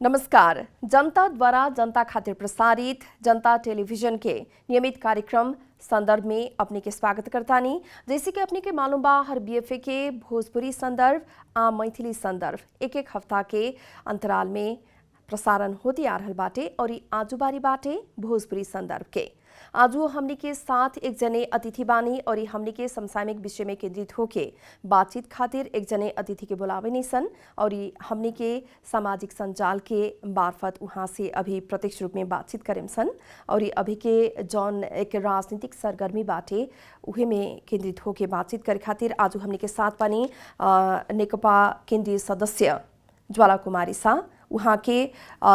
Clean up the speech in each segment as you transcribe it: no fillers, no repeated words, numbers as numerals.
नमस्कार। जनता द्वारा जनता खातिर प्रसारित जनता टेलीविजन के नियमित कार्यक्रम संदर्भ में अपने के स्वागत करतानी। जैसे कि अपने के मालूम बा, हर बीएफए के भोजपुरी संदर्भ आ मैथिली संदर्भ एक हफ्ता के अंतराल में प्रसारण होती आ रहल बाटे और आजू बारी बाटे भोजपुरी संदर्भ के। आजू हमनी के साथ एक जने अतिथि बानी और हमनी के समसामयिक विषय में केंद्रित होके बातचीत खातिर एक जने अतिथि के बुलावे नहीं सन और हमनी के सामाजिक संजाल के मार्फत वहाँ से अभी प्रत्यक्ष रूप में बातचीत करें सन और अभी के जौन एक राजनीतिक सरगर्मी बाटे उहे में केंद्रित होके बातचीत करे खातिर आजू हमनी के साथ बानी नेकपा केंद्रीय सदस्य ज्वाला कुमारी शाह, वहाँ के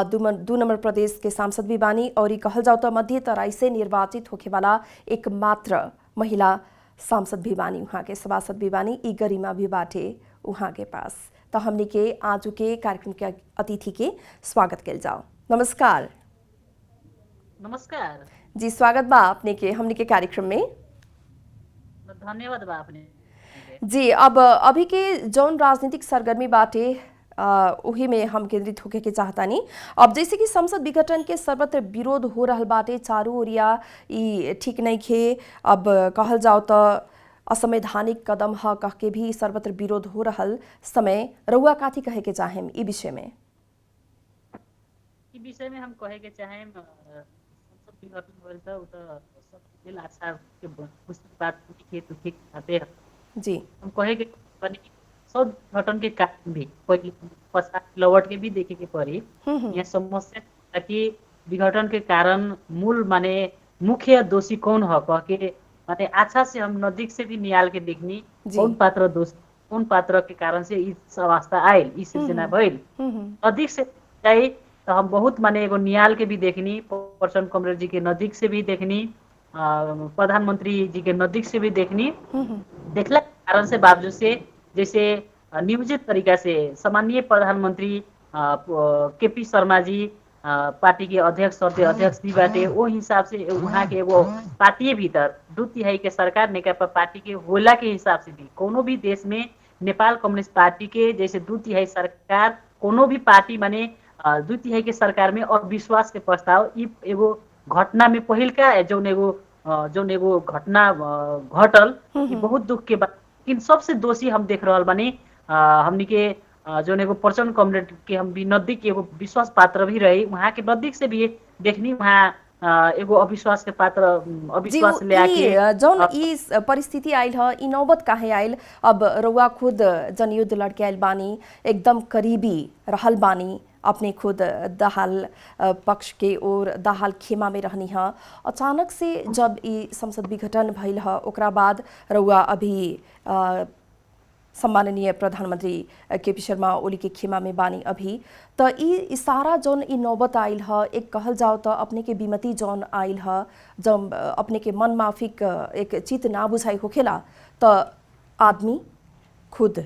2 नंबर प्रदेश के सांसद भी बानी और कहल जाओ तो मध्य तराई से निर्वाचित होके वाला एकमात्र महिला सांसद भी बानी, वहाँ के सभासद भी बानी। ई गरिमा भी बाटे वहाँ के पास। तो हमनी के आज के कार्यक्रम के अतिथि के स्वागत कल जाओ। नमस्कार। नमस्कार जी, स्वागत बा अपने के हमनी के कार्यक्रम में। धन्यवाद बा अपने जी। अब अभी के जौन राजनीतिक सरगर्मी बाटे उही में हम केंद्रित होके के चाहतानी। अब जैसे कि संसद विघटन के सर्वत्र विरोध हो रहल बाटे, चारू ओरिया ई ठीक नहीं खे, अब कहल जाओ तो असंवैधानिक कदम ह कह के भी सर्वत्र विरोध हो रहल समय रउआ काथी कहे के चाहेम ई विषय में? ई विषय में हम कहे के चाहेम संसद विघटन होल त उ त सब लेल अच्छा के खुशी बात के तो ठीक बाते जी। हम कहे के बनी सब विघटन के कारण भी पहले पश्चात लौट के भी देखे के पड़ी। यहाँ समस्या है कि विघटन के कारण मूल माने मुख्य दोषी कौन है कह के माने अच्छा से हम नजदीक से भी निकाल के देखनी कौन पात्र दोषी, कौन पात्र के कारण से इस अवस्था आयल, इस सृजना भइल अधिक से जाए तो हम बहुत माने एगो नियाल के भी देखनी, परचन कमरेड जी के नजदीक से भी देखनी, प्रधानमंत्री जी के नजदीक से भी देखनी। देखला के कारण से बावजूद से जैसे नियोजित तरीका से सामान्य प्रधानमंत्री केपी शर्मा जी पार्टी के अध्यक्ष अध्यक्ष भी बाटे, वो हिसाब से वहाँ के एगो पार्टी भीतर 2/3 के सरकार नेकपा पार्टी के होला के हिसाब से भी कोनो भी देश में नेपाल कम्युनिस्ट पार्टी के जैसे 2/3 सरकार कोनो भी पार्टी माने 2/3 के सरकार में अविश्वास के प्रस्ताव ई एगो घटना में पहिल का जौन एगो घटना घटल बहुत दुख के बात। लेकिन सबसे दोषी हम देख रहा बानी हमनी के जो एगो परचन कमरेड के हम भी नजदीक एगो विश्वास पात्र भी रही, वहाँ के नजदीक से भी देखनी वहाँ एगो अविश्वास के पात्र अविश्वास ले आके जौन ई परिस्थिति आयल ह, ई नौबत काहे आयल? अब रउआ खुद जनयुद्ध लड़के आयल बानी, एकदम करीबी रहल बानी, अपने खुद दहाल पक्ष के ओर दहाल खेमा में रहनी है। अचानक से जब ई संसद विघटन भइल है ओकरा बाद रउआ अभी सम्माननीय प्रधानमंत्री केपी शर्मा ओली के खेमा में बानी अभी, तो ई सारा जौन ई नौबत आयल है, एक कहल जाओ तो अपने के विमति जौन आयल है, जब अपने के मन माफिक एक चित ना बुझाई होखेला तो आदमी खुद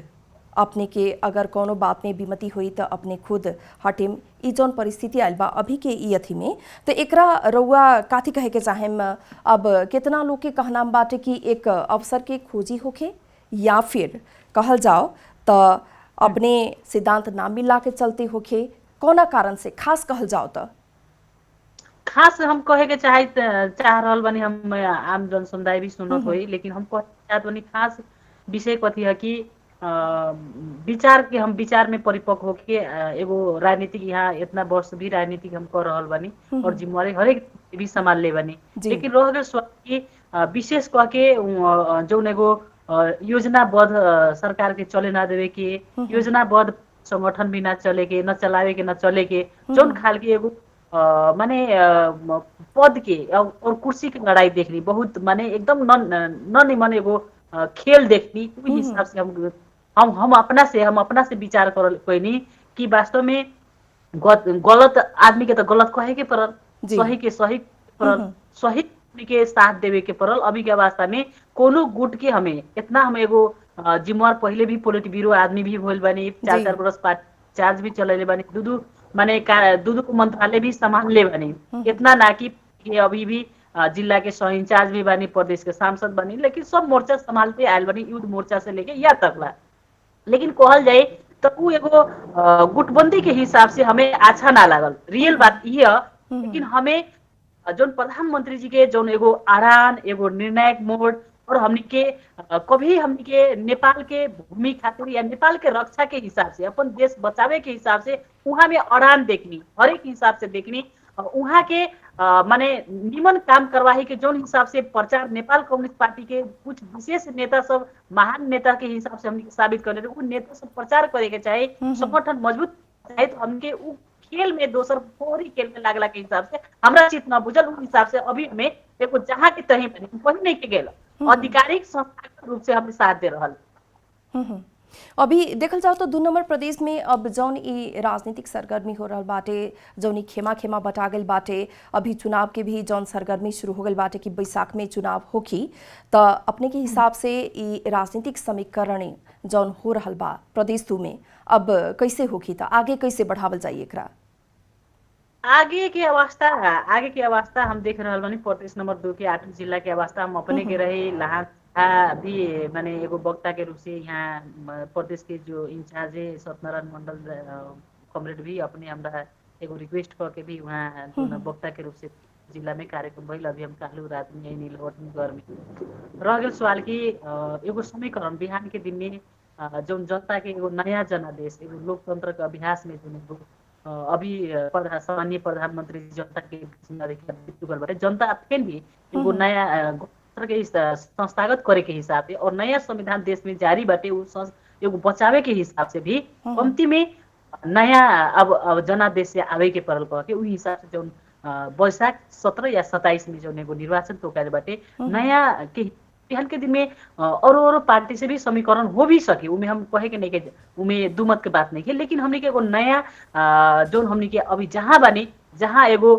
अपने के अगर कोनो बात में विमति हुई तो अपने खुद हटेम। ई जौन परिस्थिति आयल बा अभी के ई अथी में, तो एकरा रउआ काथी कहे के चाहेम? अब कितना लोग के कहना बाटे कि एक अवसर के खोजी होखे या फिर कहल जाओ तो अपने सिद्धांत ना मिला के चलते होखे, कोना कारण से खास कहल जाओ तो? खास हम कहे के चाह रहल बानी, हम आम जन समुदाय भी सुनत होई, लेकिन हम कहे चाहत बानी खास विषय कथी है कि विचार के हम विचार में परिपक्व होके एगो राजनीतिक यहाँ इतना वर्ष भी राजनीतिक हम कर रहल बानी और जिम्मेवारी हरेक भी संभाल ले बानी। लेकिन रह गए विशेष कह के जो एगो योजनाबद्ध सरकार के चले ना देवे के, योजनाबद्ध संगठन भी ना चले के, न चलावे के, न चले के, जौन खाल के एगो माने पद के और कुर्सी की लड़ाई देखनी बहुत माने एकदम न निमन एगो खेल देखनी। उस हिसाब से हम अपना से विचार कर कोई नहीं कि वास्तव में गलत आदमी के तो गलत कहे के पड़ल, सही के सही पड़ल, सही के साथ देवे के पड़ल। अभी के अवस्था में कोनो गुट के हमें इतना हम एगो जिम्मेवार पहले भी पोलिट ब्यूरो आदमी भी होल बानी, 4 बरस चार्ज भी चले बानी, दूधू को मंत्रालय भी संभाल ले बानी, इतना ना कि अभी भी जिला के सह इंचार्ज भी बानी, प्रदेश के सांसद बनी, लेकिन सब मोर्चा संभालते आयल बानी, युद्ध मोर्चा से लेके या तक ला। लेकिन कहल जाए तो उ एगो गुटबंदी के हिसाब से हमें अच्छा ना लागल। रियल बात ये है। लेकिन हमें जोन प्रधानमंत्री जी के जोन एगो आरान एगो निर्णायक मोड़ और हमनी के कभी हमनी के नेपाल के भूमि खातिर या नेपाल के रक्षा के हिसाब से अपन देश बचावे के हिसाब से उहाँ में अड़ान देखनी, हरेक हिसाब से देखनी। उहाँ के माने निमन काम करवाही के जोन हिसाब से प्रचार नेपाल कम्युनिस्ट पार्टी के कुछ विशेष नेता सब महान नेता के हिसाब से हमनी के साबित कर उ नेता सब प्रचार करे के चाहे, संगठन मजबूत चाहे तो हमके उ खेल में दोसर फोरी खेल में लागला के हिसाब से हमरा चित न बुझल उ हिसाब से अभी हमें एगो जहाँ के तही बनी कहीं नहीं के गेल आधिकारिक संस्थागत रूप से हमें साथ दे रहल। अभी देखल जाओ तो 2 नंबर प्रदेश में अब जौन ई राजनीतिक सरगर्मी हो रहा बाटे, जौन ई खेमा खेमा बटा गई बाटे, अभी चुनाव के भी जौन सरगर्मी शुरू हो गई बाटे कि बैसाख में चुनाव होखी, तो अपने के हिसाब से ई राजनीतिक समीकरण जौन हो रहा बा प्रदेश 2 में अब कैसे होखी, तो आगे कैसे बढ़ावल जाइए एकरा? आगे की अवस्था हम देख रहा बानी प्रदेश नंबर 2 के 8 जिला के अवस्था हम अपने के रहे लहान भी माने एगो वक्ता के रूप से यहाँ प्रदेश के जो इंचार्ज है सत्यनारायण मंडल कॉमरेड भी अपने हमरा एगो रिक्वेस्ट करके भी वहाँ वक्ता के रूप से जिला में कार्यक्रम भइल। अभी हम कालू रात में यही लौटनी गर्मी रह गेल सवाल की एगो समीकरण बिहान के दिन में जो जनता के एगो नया जनादेश एगो लोकतंत्र के अभ्यास में जो अभी सामान्य प्रधानमंत्री जनता के बाटे जनता फिर भी एगो नया के संस्थागत करे के हिसाब से और नया संविधान देश में जारी बाटे एगो बचावे के हिसाब से भी कम्ती में नया अब जनादेश से आवे के पड़ल कह के उ हिसाब से जो बैसाख 17 या 27 में जो एगो निर्वाचन तोकाले बाटे नया के बिहान के दिन में और पार्टी से भी समीकरण हो भी सके उमें हम कहे के नहीं के उमें दुमत के बात नहीं है। लेकिन हमने के एगो नया जो हमने के अभी जहाँ बानी जहाँ एगो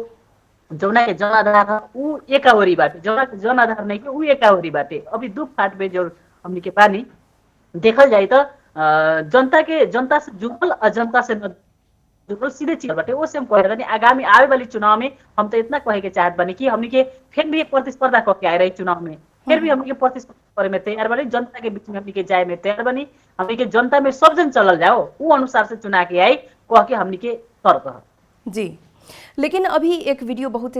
जौना के जन आधार उ एकावरी बाटे जौना के जन आधार नहीं के उ एकावरी बाटे अभी दू फाट में जो हमने के पानी देखल जाए तो जनता से जुड़ल अजनता से न जुड़ल सीधे चीज बाटे। वो से हम कह रहे आगामी आवे वाली चुनाव में हम तो इतना कहे के चाहत बानी कि हमने के फिर भी एक प्रतिस्पर्धा करके आए रही चुनाव में, फिर भी हमने के प्रतिस्पर्धा करे में तैयार बानी, जनता के बीच में हमने के जाए में तैयार बानी, हमने के जनता में सब जन चलल जाओ वो अनुसार से चुना के आई कह के हमने के तर्क जी। लेकिन अभी एक वीडियो बहुत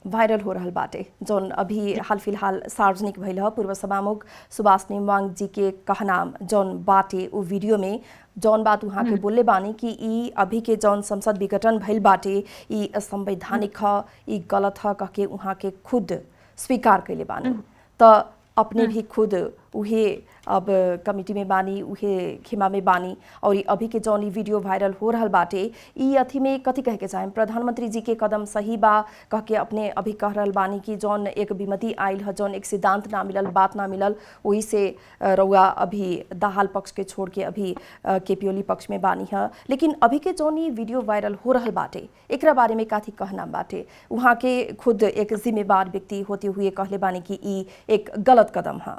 वायरल हो रहा बाटे जौन अभी हाल फिलहाल सार्वजनिक भइल ह। पूर्व सभामुख सुभाष नेमांग जी के कहनाम जौन बाटे वो वीडियो में जौन बात वहाँ के बोले बानी कि ई अभी के जौन संसद विघटन भइल बाटे ई असंवैधानिक ह, ई गलत ह कह के वहाँ के खुद स्वीकार कैले बानी। तो अपने भी खुद उहे अब कमिटी में बानी उहे खेमा में बानी और अभी के जौन वीडियो वायरल हो रहा बाटे ई अथी में कथी कह के चाहें प्रधानमंत्री जी के कदम सही बा कह के अपने अभी कह रहा बानी कि जौन एक विमति आयल है जौन एक सिद्धांत ना मिलल बात ना मिलल वही से रउआ अभी दाहाल पक्ष के छोड़ के अभी केपीओली पक्ष में बानी है। लेकिन अभी के जौन ई वीडियो वायरल हो रहा बाटे एकरा बारे में काथी कहना बाटे वहाँ के खुद एक जिम्मेवार व्यक्ति होते हुए कहले बानी कि ई एक गलत कदम है।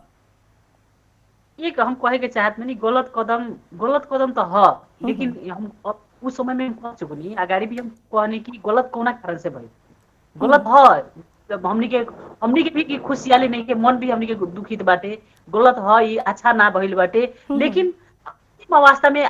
एक हम कहे के चाहत में गलत कदम तो है लेकिन हम उस समय में कह चुकनी अगाड़ी भी हम कहने की गलत कौना कारण से भाई गलत है हमनी के भी की खुशियाली नहीं के मन भी हमनी के दुखित बाटे गलत है ये अच्छा ना भइल बाटे। लेकिन अंतिम अवस्था में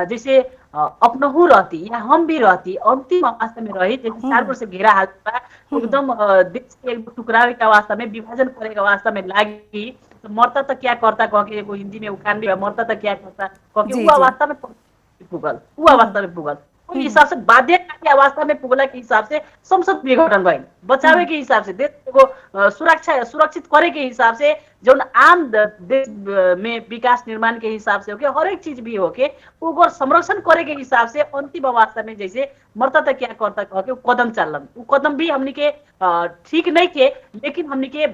जैसे अपनहु रहती या हम भी रहती अंतिम अवस्था में रही जैसे चारों से घेरा हाथ एकदम देश के टुकरावे के अवस्था में विभाजन करे के अवस्था में लागी तो मरता तो क्या करता कह के एगो हिंदी में उखान भी मरता तो क्या करता कह के वो अवस्था में पुगल उस हिसाब से बाध्यता की अवस्था में पुगला के हिसाब से संसद विघटन भइल बचावे के हिसाब से देश को सुरक्षित करे के हिसाब से जो आम देश में विकास निर्माण के हिसाब से होके हर एक चीज भी होके ओकर संरक्षण करे के हिसाब से अंतिम अवस्था में जैसे मरता तो क्या करता कह के कदम चलन वो कदम भी हमनी के ठीक नहीं के लेकिन हमनी के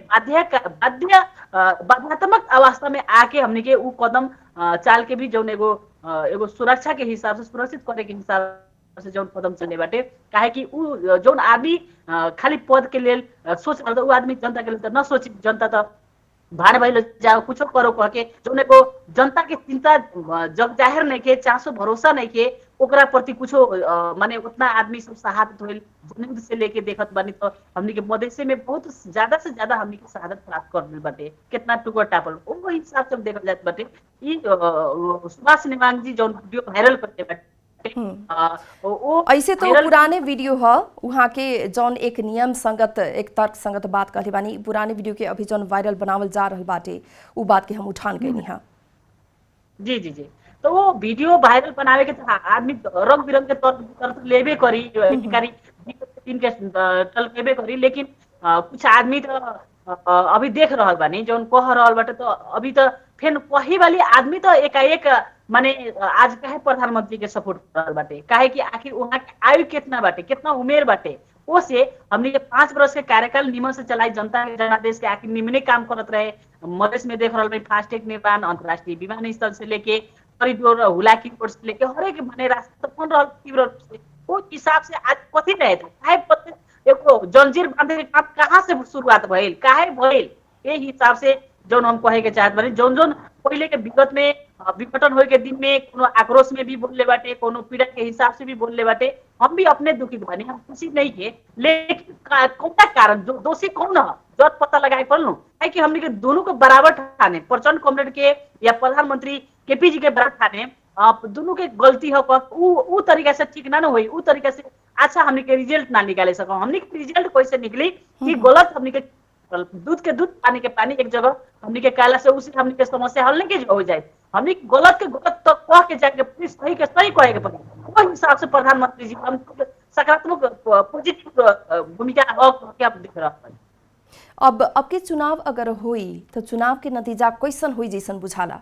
बाध्यात्मक अवस्था में आके हमनी के वो कदम चाल के भी जो एगो सुरक्षा के हिसाब से सुरक्षित करे के हिसाब से जो कदम चलने बाटे काहे कि उ जो आदमी खाली पद के लेल सोच रहा उ आदमी जनता के लेल तो न सोची जनता तो भाड़ भइल जाओ कुछ करो कह के जोने को जनता के चिंता जग जाहिर नहीं के चासो भरोसा नहीं के ओकरा प्रति कुछो माने उतना आदमी सब शहादत होइल जन्म से लेके देखत बानी तो हमनी के मधेसी में बहुत ज्यादा से ज्यादा हमनी के शहादत प्राप्त कर मिल बाटे कितना टुकड़ टापल वो हिसाब से देखल जात बाटे ई सुभाष नेवांग जी जौन वीडियो वायरल करते बाटे वो ऐसे तो पुराने वीडियो है वहाँ के जौन एक नियम संगत एक तर्क संगत बात कहले बानी पुराने वीडियो के अभी जौन वायरल बनावल जा रहल बाटे वो बात के हम उठान गए हाँ जी जी जी तो वो वीडियो वायरल बनावे के आदमी रंग बिरंग के तौर पर लेबे करी अधिकारी दिन के चल लेबे करी लेकिन कुछ आदमी तो अभी देख रहल बानी जौन कह रहल बाटे तो अभी तो फिर वही वाली आदमी तो एकाएक माने आज काहे प्रधानमंत्री के सपोर्ट कर रहल बाटे काहे कि आखिर वहाँ के आयु कितना बाटे कितना उमेर बाटे वो से हमने के 5 वर्ष के कार्यकाल निमन से चलाई जनता के जनादेश के आखिर निमने काम करत रहे मधेश में देख रहल बानी फास्टैग निर्माण अंतर्राष्ट्रीय विमानस्थल से लेके कॉरिडोर हुलाकी रोड से लेके हरेक माने रास्ता बन रहल तीव्र रूप से वो हिसाब से आज कथी रहे थे काहे एगो जंजीर बांधे के काम कहाँ से शुरुआत भइल काहे भइल ये हिसाब से जौन हम कहे के चाहत बानी जौन जौन पहले के विगत में विघटन होए के दिन में कोनो आक्रोश में भी बोलले बाटे कोनो पीड़ा के हिसाब से भी बोलले बाटे हम भी अपने दुखित बानी हम खुशी नहीं के लेकिन कौन कारण जो दोषी कौन है जब पता लगाए पड़ल है कि हमने के दोनों को बराबर ठाने प्रचंड कॉमरेड के या प्रधानमंत्री केपी जी के बराबर ठाने दोनों के गलती है उ तरीका से ठीक ना होई उ तरीका से अच्छा हमने के रिजल्ट ना निकाले सको हमने के रिजल्ट कैसे निकली कि गलत हमने के दूध के दूध पानी के पानी एक जगह हमने के काला से उसी हमने के समस्या हल नहीं के हो जाए हमने गलत के गलत तो कह के जाके सही के सही कहे के पड़ी वो हिसाब से प्रधानमंत्री जी हम सकारात्मक पॉजिटिव भूमिका के आप दिख रहा है अब के चुनाव अगर हुई तो चुनाव के नतीजा कैसन हुई जैसन बुझाला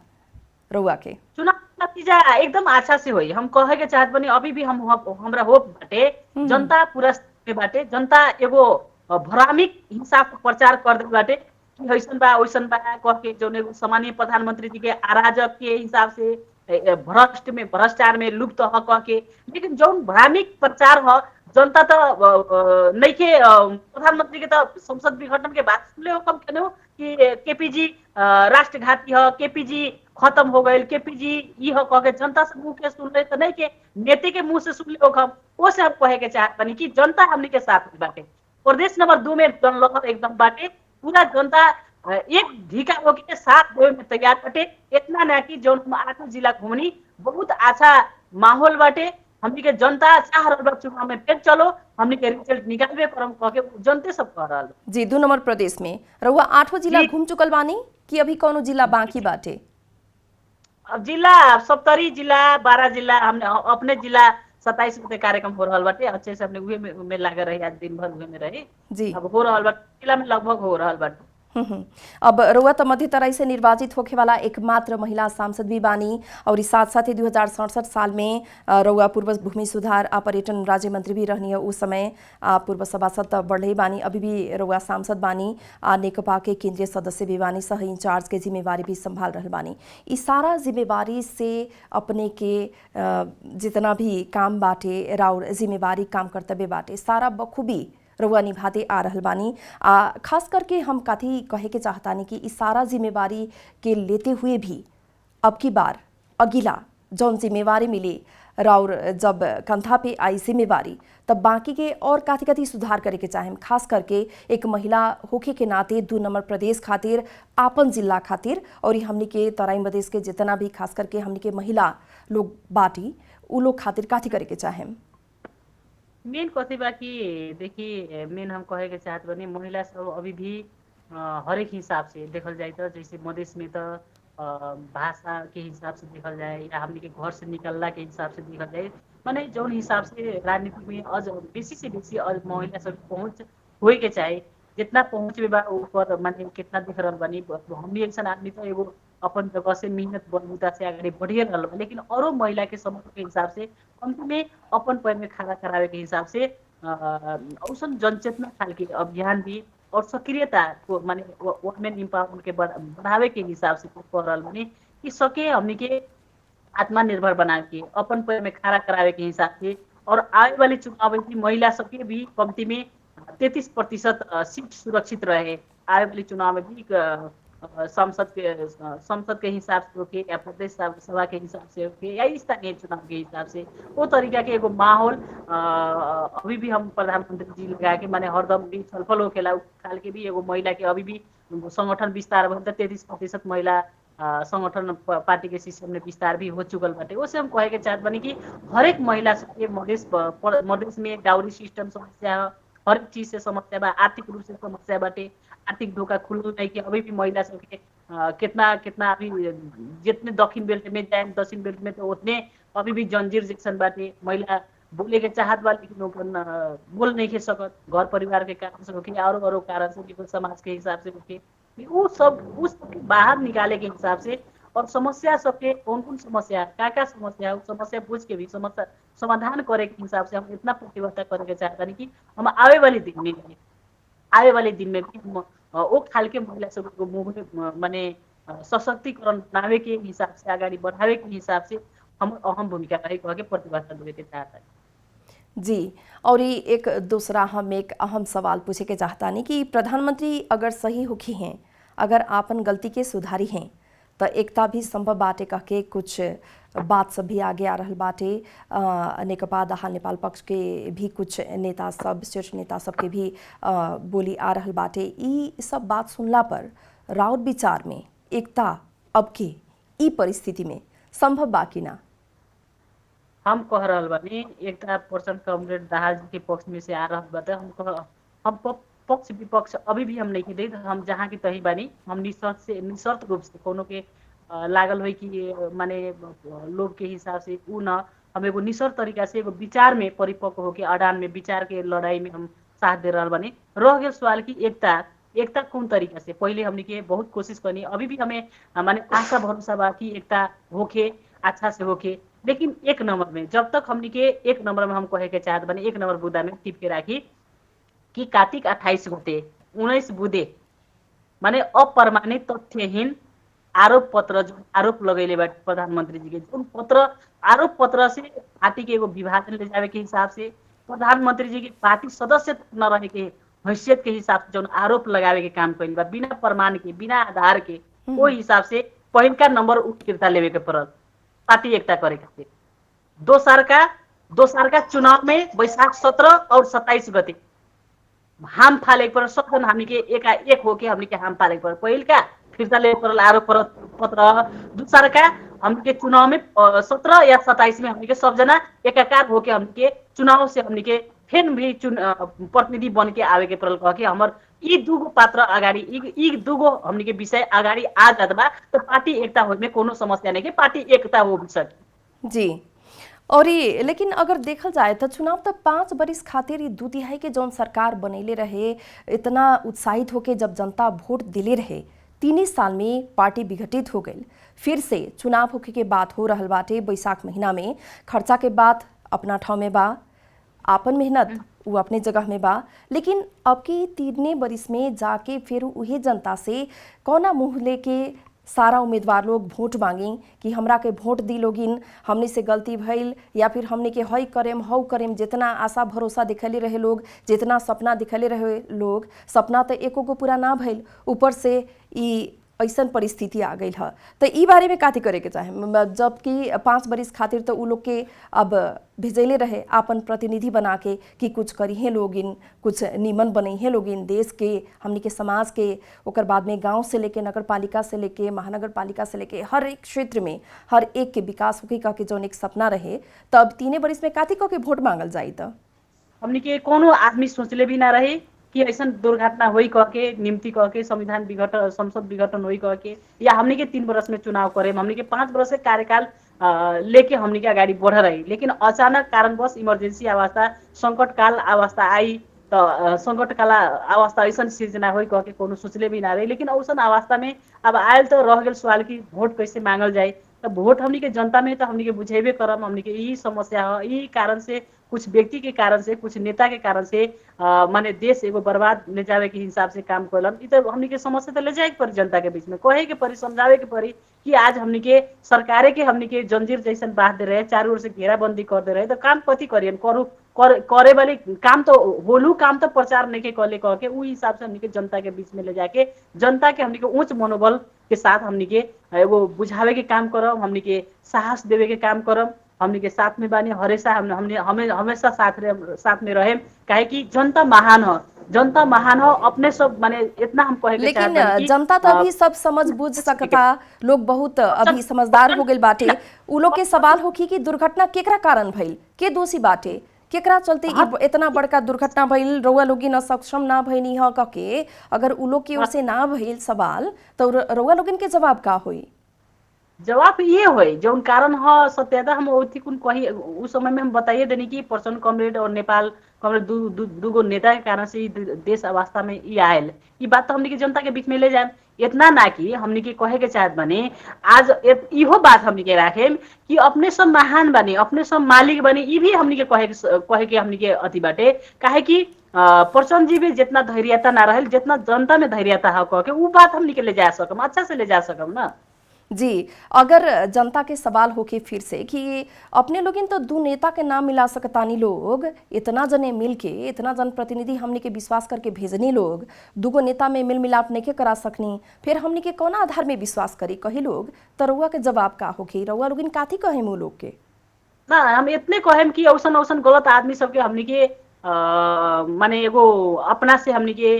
रउआ के चुनाव नतीजा एकदम अच्छा से हुई हम कहे के चाहत बनी अभी भी हमरा होप बाटे जनता पूरा बाटे जनता एगो भ्रामिक हिसाब से प्रचार कर दे बाटे कि ऐसन बा कह के जौन एगो सामान्य प्रधानमंत्री जी के अराजक के हिसाब से भ्रष्टाचार में लुप्त ह कह के लेकिन जौन भ्रामिक प्रचार ह जनता तो नहीं के प्रधानमंत्री के तो संसद विघटन के बाद सुनले हो कम कहने कि केपीजी राष्ट्रघाती ह केपीजी खत्म हो गए केपीजी ई हो कह के जनता से मुंह के सुन रहे तो नहीं के नेता के मुंह से सुन ले हो वो से हम कहे के चाहत बनी कि जनता हमनी के साथ बाटे प्रदेश नंबर 2 में जनलहर एकदम बाटे पूरा जनता एक ढीका होके साथ देवे में तैयार बाटे इतना ना कि जो हम 8 जिला घूमनी बहुत अच्छा माहौल बाटे हमनी के जनता चाह रहल बा चुनाव में फिर चलो हमनी के रिजल्ट निकालबे करम कह के जनते सब कह रहल जी 2 नंबर प्रदेश में रउआ 8 जिला घूम चुकल बानी कि अभी कोनो जिला बाकी बाटे अब जिला 70 जिला 12 जिला हमने अपने जिला 27 गते कार्यक्रम हो रहल बाटे अच्छे से अपने उहे में लागे रही आज दिन भर उहे में रही जी अब हो रहल बाटे जिला में लगभग हो रहल बाटे अब रउआ तो मध्य तराई से निर्वाचित होखे वाला एकमात्र महिला सांसद भी बानी और इस साथ साथ ही 2067 साल में रउआ पूर्व भूमि सुधार आ पर्यटन राज्य मंत्री भी रहनी है उस समय पूर्व सभासद बढ़ले बानी अभी भी रउआ सांसद बानी आ नेकपा के केंद्रीय सदस्य भी बानी सह इंचार्ज के जिम्मेवारी भी संभाल रहल बानी इस सारा जिम्मेवारी से अपने के जितना भी काम बाटे राउर जिम्मेवारी काम कर्तव्य बाटे सारा बखूबी रउआ निभाते आ रहल बानी खास करके हम काथी कहे के चाहतानी कि इस सारा जिम्मेवारी के लेते हुए भी अब की बार अगिला जौन जिम्मेवारी मिले राउर जब कंधा पे आई जिम्मेवारी तब बाकी के और काथी काथी सुधार करे के चाहेम खास करके एक महिला होखे के नाते 2 नंबर प्रदेश खातिर आपन जिला खातिर और हमनी के तराई मधेश के जितना भी खास करके हमनी के महिला लोग बाटी उ लोग खातिर काथी करे के चाहेम मेन कथी बा कि देखिए मेन हम कहे के चाहत बनी महिला सब अभी भी हरेक हिसाब से देखल जाए तो जैसे मधेश में तो भाषा के हिसाब से देखल जाए या हमने के घर से निकलला के हिसाब से देखल जाए माने जौन हिसाब से राजनीति में अज बेसी से बेसी अज महिला सब पहुँच होए के चाहे जितना पहुँच बा ऊपर माने कितना देख रहल बानी हमनी ऐसा आदमी तो एगो अपन जगह से मेहनत बलबूता से आगे बढ़िए रहल बा लेकिन औरों महिला के समूह के हिसाब से कमती में अपन पैर में खड़ा करावे के हिसाब से औसन जनचेतना खाल के अभियान भी और सक्रियता को माने वुमेन एम्पावरमेंट के बढ़ावे के हिसाब से कर रहल बानी कि सके हमनी के आत्मनिर्भर बना के अपन पैर में खड़ा करावे के हिसाब से और आने वाले चुनाव में महिला सबके भी कमती में 33% सीट सुरक्षित रहे आने वाले चुनाव में भी संसद के हिसाब से होके या प्रदेश सभा के हिसाब से होके या स्थानीय चुनाव के हिसाब से वो तरीका के एगो माहौल अभी भी हम प्रधानमंत्री जी लगा के माने हरदम भी छलफल होकेला उ खाल के भी एगो महिला के अभी भी संगठन विस्तार भइल 33% महिला संगठन पार्टी के सिस्टम में विस्तार भी हो चुकल बाटे। उससे हम कहे के चाहत बानी कि हरेक महिला सबके मधेश में डाउरी सिस्टम समस्या है, हर चीज से समस्या बा, आर्थिक रूप से समस्या बाटे, आर्थिक ढोका खुलल नहीं कि अभी भी महिला सबके कितना कितना अभी जितने दक्षिण बेल्ट में जाए दक्षिण बेल्ट में तो उतने अभी भी जंजीर जैक्सन बाटे। महिला बोले के चाहत बा लेकिन ओपन बोल नहीं के सकत, घर परिवार के कारण से होके और कारण से भी समाज के हिसाब से होके वो सब उस बाहर निकाले के हिसाब से और समस्या सबके कौन कौन समस्या का समस्या है समस्या पूछ के भी समस्या समाधान करे के हिसाब से हम इतना प्रतिबद्धता करे के चाहता नहीं कि हम आवे वाले दिन में भी हम वो खाल के महिला सबको मुंह माने सशक्तिकरण बनावे के हिसाब से आगे बढ़ावे के हिसाब से हम अहम भूमिका रहे कह के प्रतिबद्धता देवे के चाहता है। जी, और ये एक दूसरा हम एक अहम सवाल पूछे के चाहता नहीं कि प्रधानमंत्री अगर सही होखी हैं, अगर आपन गलती के सुधारी हैं तो एकता भी संभव बाटे कह के कुछ बात सब भी आगे आ रहल बाटे। नेकपा दाहाल नेपाल पक्ष के भी कुछ नेता सब शीर्ष नेता सबके भी बोली आ रहल बाटे। ई सब बात सुनला पर राउत विचार में एकता अब के ई परिस्थिति में संभव बा कि ना? हम कह रहल बानी एकता पर्सन कॉमरेड दाहाल जी के पक्ष में से आ रहल बाटे। हम पक्ष विपक्ष अभी भी हम नहीं दे, हम जहाँ की तही बानी हम निशर्त रूप से कोनो के लागल हो कि माने लोग के हिसाब से उ न हम एगो निशर्त तरीका से एगो विचार में परिपक्व होके अडान में विचार के लड़ाई में हम साथ दे रहल बानी। रह गया सवाल की एकता कौन तरीका से पहले हमने के बहुत कोशिश करनी, अभी भी हमें माने आशा भरोसा बा कि एकता होके अच्छा से होके, लेकिन एक नंबर में जब तक हमने के एक नंबर में हम कहे के चाहत बानी एक नंबर बुदा में टिप के राखी कि कार्तिक 28 गते 19 बुधे माने अप्रमाणित तथ्यहीन आरोप पत्र जो आरोप लगैले बाटे प्रधानमंत्री जी के जो पत्र आरोप पत्र से पार्टी के एगो विभाजन ले जावे के हिसाब से प्रधानमंत्री जी के पार्टी सदस्य न रहे के हैसियत के हिसाब से जो आरोप लगावे के काम कइल बा बिना प्रमाण के बिना आधार के वो हिसाब से पहिलका नंबर उत्कृता लेवे के पड़ल पार्टी एकता करे खातिर। दोसर का चुनाव में वैशाख 17 और 27 गते हाम फाले पर सब हमनी के एक होके हमनी के हाम फाले पर पहिलका फिर्ता ले पर आरोप पत्र दूसरा का हमनी के चुनाव में 17 या 27 में हमनी के सब जना एकाकार होके हमनी के चुनाव से हमनी के फिर भी प्रतिनिधि बन के आवे के पड़ल कह के हमर ई दुगो पात्र अगाडि ई दुगो हमनी के विषय अगाडि आ जात बा तो पार्टी एकता होय में कोनो समस्या नहीं के पार्टी एकता हो सके। जी, और ये लेकिन अगर देखल जाए तो चुनाव तो 5 बरिस खातिर 2/3 के जौन सरकार बनैले रहे इतना उत्साहित होके जब जनता वोट दिले रहे 3 साल में पार्टी विघटित हो गई। फिर से चुनाव होके के बात हो रहल बाटे बैसाख महीना में। खर्चा के बात अपना ठाव में बा, आपन मेहनत वो अपने जगह में बा, लेकिन अब की 3 बरिस में जाके फिर उहे जनता से कौना मुँह लेके सारा उम्मीदवार लोग वोट मांगी कि हमरा के वोट दी लोगिन, हमने से गलती भइल या फिर हमने के हई करेम हऊ करेम। जितना आशा भरोसा दिखले रहे लोग, जितना सपना दिखले रहे लोग, सपना तो एको को पूरा ना भइल, ऊपर से ई ऐसन परिस्थिति आ गई है। तो ई बारे में काथी करे के चाहे जबकि 5 बरिस खातिर तो उ लोग के अब भेजले रहे आपन प्रतिनिधि बना के कि कुछ करी हैं लोगिन, कुछ निमन बनी हैं लोगिन देश के हमनी के समाज के, ओकर बाद में गांव से लेके नगर पालिका से लेके महानगर पालिका से लेके हर एक क्षेत्र में हर एक के विकास होके कह के जौन एक सपना रहे तब 3 बरिस में काथी कह के वोट मांगल जाई। तो हमनी के कोनो आदमी सोचले भी ना रहे कि ऐसा दुर्घटना होई कह के निम्ति कह के संविधान विघटन संसद विघटन होई कह के या हमनी के 3 बरस में चुनाव करे हमनी के 5 बरस के कार्यकाल लेके हमनी के अगाडि बढ़ रही। लेकिन अचानक कारणवश इमरजेंसी अवस्था संकटकाल अवस्था आई तो संकटकाल अवस्था ऐसा सिर्जना होई कह के कोनो सोचले भी ना रही। लेकिन औसन अवस्था में अब आयल तो रह गेल सवाल की वोट कैसे मांगल जाए। तो वोट हमनी के जनता में तो हमनी के बुझेबे करम हमनी के ई समस्या है, ई कारण से कुछ व्यक्ति के कारण से कुछ नेता के कारण से माने देश एगो बर्बाद ले जावे के हिसाब से काम करलन। ई तो हमनी के समस्या तो ले जाए के पड़ी जनता के बीच में कहे के पड़ी समझावे के पड़ी कि आज हमनी के सरकारे के हमनी के जंजीर जैसन बांध दे रहे, चारों ओर से घेराबंदी कर दे रहे तो काम कथी करियन करू करे वाले काम तो होलू काम तो प्रचार नहीं के कले कह के उ हिसाब से हमनी के जनता के बीच में ले जाके जनता के हमनी के उच्च मनोबल के साथ हमनी के एगो बुझावे के काम करब, हमनी के साहस देवे के काम करब, हमनी के साथ में बानी हमेशा हमने हमें हमेशा साथ में रहे। काहे कि जनता महान हो, जनता महान हो अपने सब माने इतना हम कहे के लेकिन चाहत कि जनता तो अभी सब समझ बुझ सकता, लोग बहुत अभी समझदार हो गए बाटे। उ लोग के सवाल होखी कि दुर्घटना केकरा कारण भइल, के दोषी बाटे, केकरा चलते इतना बड़का दुर्घटना भइल, रउआ लोगी न सक्षम ना भइनी ह कके अगर उ लोग की ओर से ना भइल सवाल तो रउआ लोगन के जवाब का होई? जवाब ये होई जौन कारण ह सत्यता हम ओथी कुन कही उस समय में हम बताइए देनी कि पर्सन कॉमरेड और नेपाल कॉमरेड दूगो नेता के कारण से देश अवस्था में ये आयल। ये बात तो हमनी के जनता के बीच में ले जाए, इतना ना कि हमनी के कहे के चाहत बने आज इहो बात हमनी के राखे कि अपने सब महान बने, अपने सब मालिक बने, ये भी हमनी के कहे के हमनी के अति बाटे। काहे कि पर्सन जी भी जितना धैर्यता ना रहे जितना जनता में धैर्यता है कह के उ बात हमनी के ले जा सकम, अच्छा से ले जा सकम ना जी। अगर जनता के सवाल होके फिर से कि अपने लोग तो दो नेता के नाम मिला सकतानी, लोग इतना जने मिल के इतना जनप्रतिनिधि हमने के विश्वास करके भेजनी, लोग दूगो नेता में मिल मिलाप नहीं के करा सकनी, फिर हमने के कौन आधार में विश्वास करी कही लोग? तो रउआ के जवाब का होगी? रउआ लोग काथी कहे वो लोग के ना हम इतने कहेम कि औसन औसन गलत आदमी सबके हमनी के माने एगो अपना से हमनी के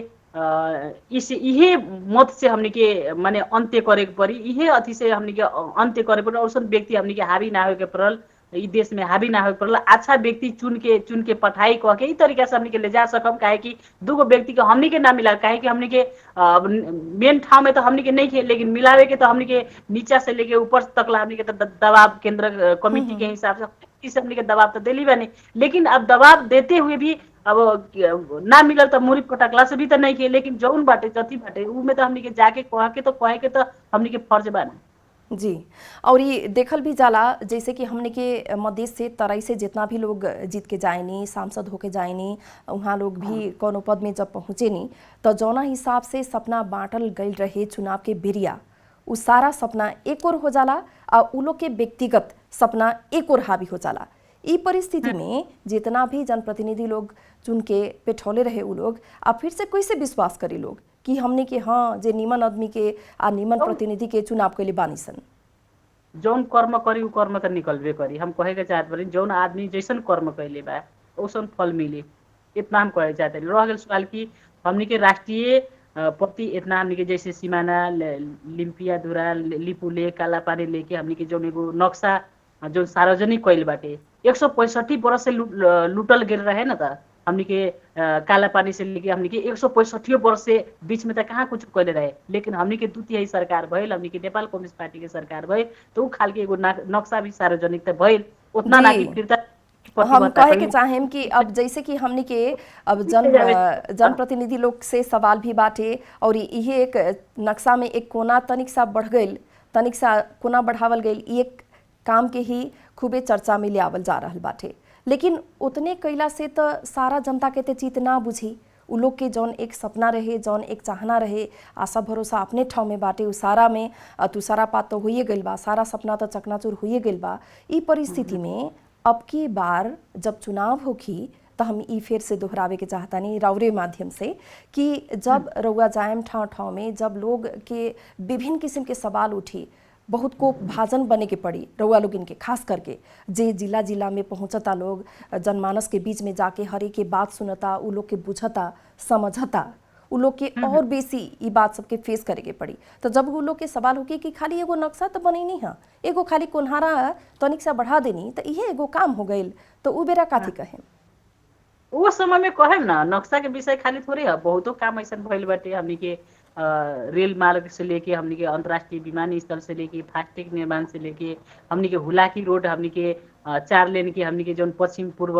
इस इहे मत से हमनी के माने अंत्य करे के पड़ी, इहे अथी से हमनी के अंत्य करे पड़ी। औसन व्यक्ति हमनी के हावी ना होके पड़ल, ई देश में हावी ना होके पड़ल, अच्छा व्यक्ति चुन के पठाई कह के ई तरीका से हमनी के ले जा सकम। काहे कि दूगो व्यक्ति के हमनी के ना मिला, काहे कि हमनी के मेन ठाव में तो हमनी के नहीं थे, लेकिन मिलावे के तो हमनी के नीचा से लेके ऊपर तक ला हमनी के दबाव केंद्र कमिटी के हिसाब से हमनी के दबाव तो दिली बने। लेकिन अब दबाव देते हुए भी अब ना मिलल तो मुरी पटकला से भी तो नहीं किए, लेकिन जौन बाटे जति बाटे उ में तो हमनी के जाके कहे के तो हमनी के फर्ज बा ना जी। और ये देखल भी जाला जैसे कि हमने के मधेश से तराई से जितना भी लोग जीत के जाएनी, सांसद होके जाएनी, वहाँ लोग भी कोनो पद में जब पहुँचेनी तो जौना हिसाब से सपना बांटल गई रहे चुनाव के बेरिया, उ सारा सपना एक और हो जाला और उ लोग के व्यक्तिगत सपना एक और हावी हो जाला। ई परिस्थिति में जितना भी जनप्रतिनिधि लोग चुन के पेठौले रहे उ लोग अब फिर से कैसे विश्वास करी लोग कि हमने के हाँ जे निमन आदमी के आ निमन प्रतिनिधि के चुनाव के लिए बानी सन? जौन कर्म करी उ कर्म तो निकलबे करी। हम कहे के चाहत बानी जौन आदमी जैसन कर्म कैले बा ओसन फल मिली, इतना हम कहे चाहते। रह गेल सवाल कि हमनी के राष्ट्रीय प्रति इतना हमनी के जैसे सीमाना लिम्पिया धुरा लिपुले कालापानी लेके हमनी के जौन एगो नक्शा जो सार्वजनिक कैल बाटे 165 बरस से लूटल गेल रहे ना, था हमनी के काला पानी से लेके हमनी के 165 वर्ष से बीच में तो कहाँ कुछ कैले रहे। लेकिन हमनी के 2/3 सरकार भइल, हमनी के नेपाल कम्युनिस्ट पार्टी के सरकार भइल तो उ खाल के एगो नक्शा भी सार्वजनिक त भइल, उतना ना कि फिरता हम कहे के चाहेम कि अब जैसे कि हमनी के अब जनप्रतिनिधि लोग से सवाल भी बाटे और ये एक नक्शा में एक कोना तनिक सा बढ़ गई, तनिक सा कोना बढ़ावल गई, एक काम के ही खूबे चर्चा में ले आवल जा रहल बाटे। लेकिन उतने कैला से तो सारा जनता के चित ना बुझी, उ लोग के जौन एक सपना रहे, जौन एक चाहना रहे, आशा भरोसा अपने ठाव में बाटे, उ सारा में तुसारा पात तो होइए गइल बा, सारा सपना तो चकनाचूर होइए गइल बा। ई परिस्थिति में अब की बार जब चुनाव होखी तो हम ई फिर से दोहरावे के चाहतानी राउरे माध्यम से कि जब रउआ जायम ठाव ठाव में जब लोग के विभिन्न किस्म के सवाल उठी, बहुत को भाजन बने के पड़ी रउआ लोग इनके, खास करके जे जिला जिला में पहुँचता लोग जनमानस के बीच में जाके हर एक के बात सुनता, उ लोग के बुझता समझता, उ लोग के और बेसी ई बात सबके फेस करे के पड़ी। तो जब उ लोग के सवाल होके कि खाली एगो नक्शा तो बने नहीं है, एगो खाली कोन्हारा तनिक सा बढ़ा देनी तो इहे एगो काम हो गई, तो उ बेरा काथी कहें? वो समय में कहेम ना नक्शा के विषय खाली थोड़ी है, बहुतो काम ऐसा भइल बाटे। हमनी के रेल मार्ग से लेके हमनी के अंतर्राष्ट्रीय विमानस्थल से लेके फास्टैग निर्माण से लेके हमनी के हुलाकी रोड, हमनी के 4 लेन के हमनी के जो पश्चिम पूर्व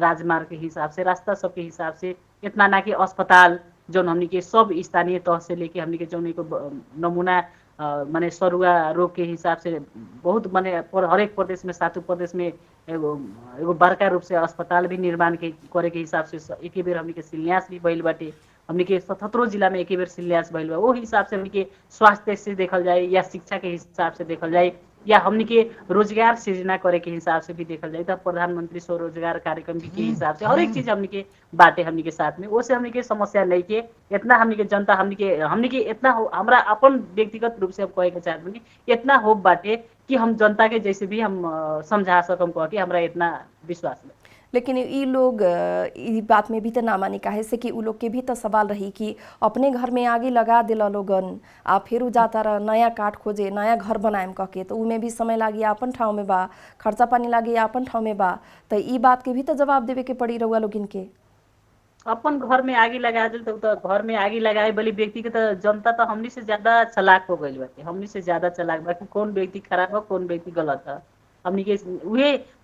राजमार्ग के हिसाब से रास्ता सबके हिसाब से, इतना ना कि अस्पताल जो हमनी के सब स्थानीय तह से लेके हमनी के जो नमूना माने सरुआ रोग के हिसाब से बहुत माने हरेक प्रदेश में 7 प्रदेश में एगो बड़का रूप से अस्पताल भी निर्माण के करे के हिसाब से एक बेर हमनी के शिलान्यास भी भइल बाटे। हमनी के 77 जिला में एक बेर शिलान्यास भइल बा। वो हिसाब से हमनी के स्वास्थ्य से देखल जाए या शिक्षा के हिसाब से देखल जाए या हमनी के रोजगार सृजना करे के हिसाब से भी देखल जाए तो प्रधानमंत्री स्वरोजगार कार्यक्रम के हिसाब से हर एक चीज हमनी के बाटे हमनी के साथ में ओसे हमनी के समस्या नहीं के इतना हमनी के जनता हमनी के इतना हमरा अपन व्यक्तिगत रूप से हम कहे के चाहत बानी इतना होप बाटे कि हम जनता के जैसे भी हम समझा सकम कह के हमरा इतना विश्वास है। लेकिन ये लोग इस बात में भी तो ना मानी काहे से कि उ लोग के भी तो सवाल रही कि अपने घर में आगे लगा दिला लोगन आ फिर उ जाता रह नया काठ खोजे नया घर बनाएम कह के तो उमें भी समय लागी अपन ठाव में बा खर्चा पानी लागी अपन ठाव में बा तो ई बात के भी तो जवाब देवे के पड़ी रहुआ लोगिन के। अपन घर में आगी लगा दिल तो घर में आगी लगाए वाली व्यक्ति के तो जनता तो हमनी से ज्यादा चालाक हो गई बाटे हमनी से ज्यादा चालाक बा कि कौन व्यक्ति खराब है कौन व्यक्ति गलत है हमनी के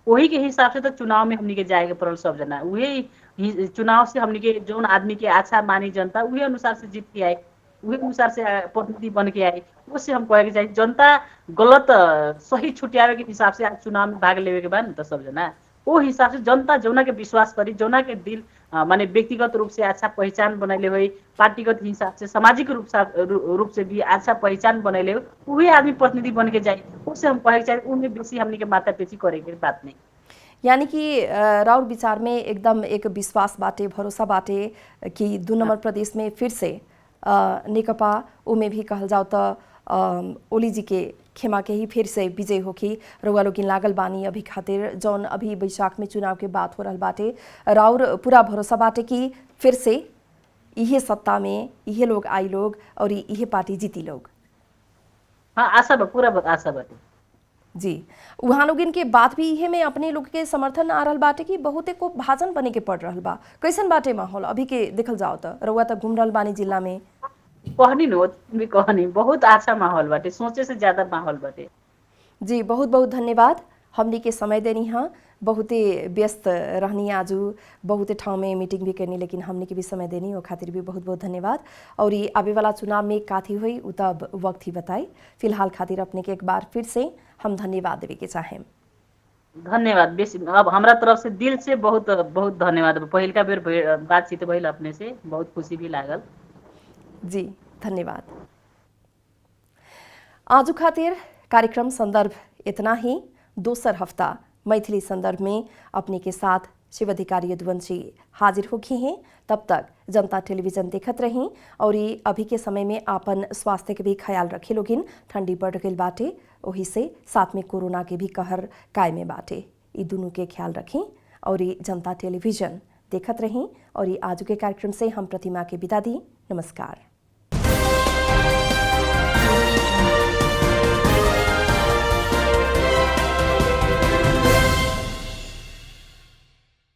वही के हिसाब से तो चुनाव में हमनी के जाए के पड़ल सब जना वही चुनाव से हमनी के जोन आदमी के अच्छा मानी जनता वही अनुसार से जीत के आए वही अनुसार से प्रतिनिधि बन के आए उससे हम कहे के चाहिए जनता गलत सही छुटियावे के हिसाब से आज चुनाव में भाग लेवे के बाद तो सब जना वो हिसाब से जनता जौना के विश्वास करी जौना के दिल माने व्यक्तिगत रूप से अच्छा पहचान बनैले हुई पार्टीगत हिसाब से सामाजिक रूप से भी अच्छा पहचान बनैले हो वही आदमी प्रतिनिधि बन के जाए उससे हम कहे चाहिए उनमें बेसी हमनी के माथा पेची करे के बात नहीं। यानी कि राउर विचार में एकदम एक विश्वास बाटे भरोसा बाटे कि 2 नंबर प्रदेश में फिर से नेकपा उमें भी कहल जाओ तो ओली जी के खेमा के ही फिर से विजय होखी रउआ लोग लागल बानी अभी खातिर जौन अभी बैशाख में चुनाव के बात हो रहा बाटे राउर पूरा भरोसा बाटे कि फिर से इहे सत्ता में इहे लोग आई लोग और इहे पार्टी जीती लोग। हाँ आशा बा पूरा आशा बाटे जी वहाँ लोग इनके बात भी इहे में अपने लोग के समर्थन आ रहल बाटे कि बहुते को भाजन बने के पड़ रहल बा कैसन बाटे माहौल अभी के देखल जाओ तो रउआ तक घूम रहल बानी जिला में कहनी न भी कहनी बहुत अच्छा माहौल बाटे सोचे से ज्यादा माहौल बाटे। जी बहुत बहुत धन्यवाद हमनी के समय देनी हाँ बहुते व्यस्त रहनी आजू बहुते ठाव में मीटिंग भी करनी लेकिन हमनी के भी समय देनी वो खातिर भी बहुत बहुत धन्यवाद और ये आवे वाला चुनाव में काथी हुई उ तब वक्त ही बताई फिलहाल खातिर अपने के एक बार फिर से हम धन्यवाद देवे के चाहें। धन्यवाद बेसी अब हमरा तरफ से दिल से बहुत बहुत धन्यवाद पहिलका बेर बातचीत भइल अपने से बहुत खुशी भी लागल। जी धन्यवाद। आजु खातिर कार्यक्रम संदर्भ इतना ही दोसर हफ्ता मैथिली संदर्भ में अपने के साथ शिव अधिकारी यदुवंशी हाजिर होगी हैं तब तक जनता टेलीविजन देखत रही और ये अभी के समय में आपन स्वास्थ्य के भी ख्याल रखे लोगिन ठंडी बढ़ गई बाटे वही से साथ में कोरोना के भी कहर कायमे बाटे ये दोनों के ख्याल रखें और ये जनता टेलीविजन देखत रही और ये आज के कार्यक्रम से हम प्रतिमा के विदा दी। नमस्कार।